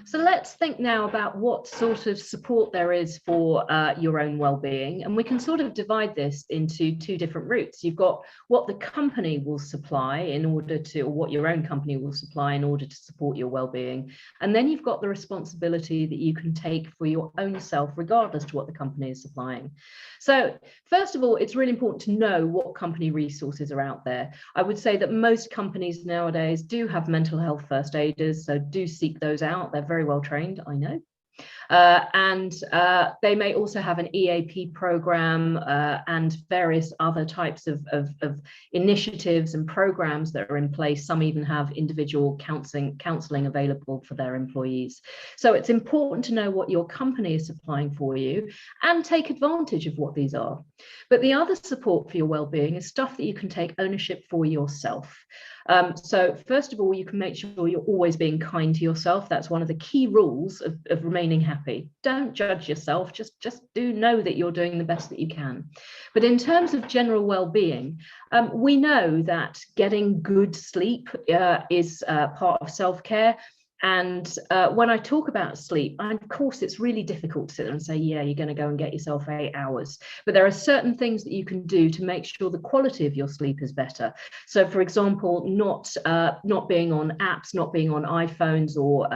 So let's think now about what sort of support there is for your own well-being, and we can sort of divide this into two different routes. You've got what the company will supply in order to, or what your own company will supply in order to support your well-being, and then you've got the responsibility that you can take for your own self, regardless to what the company is supplying. So first of all, it's really important to know what company resources are out there. I would say that most companies nowadays do have mental health first aiders, so do seek those out. They're very well trained, I know. And they may also have an EAP program and various other types of initiatives and programs that are in place. Some even have individual counselling available for their employees. So it's important to know what your company is supplying for you and take advantage of what these are. But the other support for your well-being is stuff that you can take ownership for yourself. So first of all, you can make sure you're always being kind to yourself. That's one of the key rules of remaining happy. Don't judge yourself, just do know that you're doing the best that you can. But in terms of general well-being, we know that getting good sleep is part of self-care. And when I talk about sleep, of course, it's really difficult to sit there and say, yeah, you're going to go and get yourself 8 hours. But there are certain things that you can do to make sure the quality of your sleep is better. So, for example, not being on apps, not being on iPhones or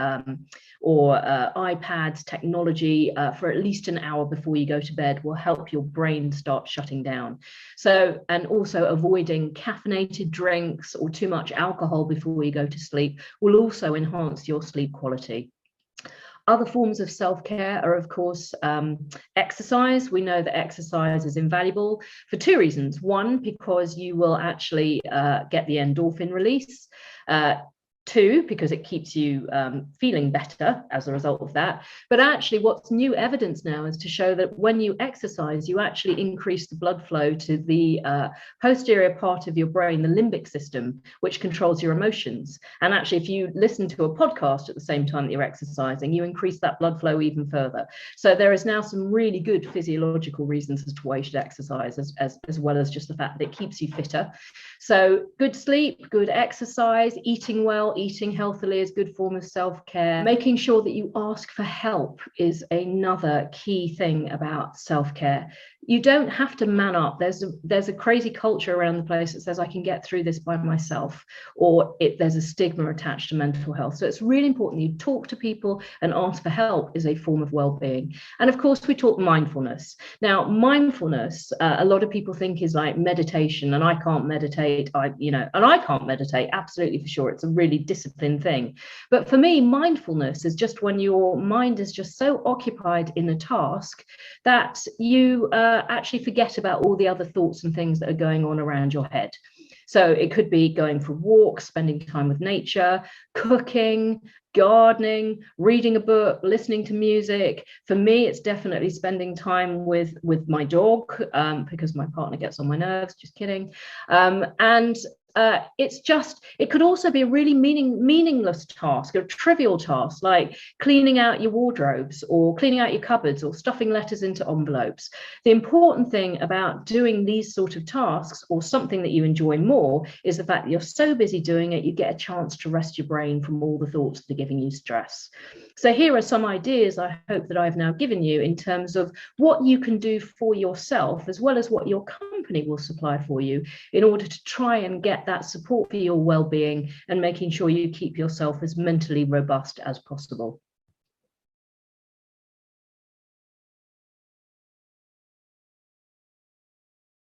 iPads, technology for at least an hour before you go to bed will help your brain start shutting down. So, and also avoiding caffeinated drinks or too much alcohol before you go to sleep will also enhance your sleep quality. Other forms of self-care are, of course, exercise. We know that exercise is invaluable for two reasons. One, because you will actually get the endorphin release. Two, because it keeps you feeling better as a result of that. But actually, what's new evidence now is to show that when you exercise, you actually increase the blood flow to the posterior part of your brain, the limbic system, which controls your emotions. And actually, if you listen to a podcast at the same time that you're exercising, you increase that blood flow even further. So there is now some really good physiological reasons as to why you should exercise, as well as just the fact that it keeps you fitter. So good sleep, good exercise, eating well, eating healthily is a good form of self-care. Making sure that you ask for help is another key thing about self-care. You don't have to man up. There's a crazy culture around the place that says I can get through this by myself, or there's a stigma attached to mental health. So it's really important you talk to people and ask for help is a form of well-being. And of course, we talk mindfulness. Now, mindfulness, a lot of people think is like meditation, and I can't meditate. And I can't meditate, absolutely for sure. It's a really disciplined thing. But for me, mindfulness is just when your mind is just so occupied in a task that you actually forget about all the other thoughts and things that are going on around your head. So it could be going for walks, spending time with nature, cooking, gardening, reading a book, listening to music. For me, it's definitely spending time with my dog because my partner gets on my nerves, just kidding. It could also be a really meaningless task, a trivial task like cleaning out your wardrobes or cleaning out your cupboards or stuffing letters into envelopes. The important thing about doing these sort of tasks, or something that you enjoy more, is the fact that you're so busy doing it, you get a chance to rest your brain from all the thoughts that are giving you stress. So here are some ideas I hope that I've now given you in terms of what you can do for yourself, as well as what your company will supply for you, in order to try and get that support for your well-being and making sure you keep yourself as mentally robust as possible.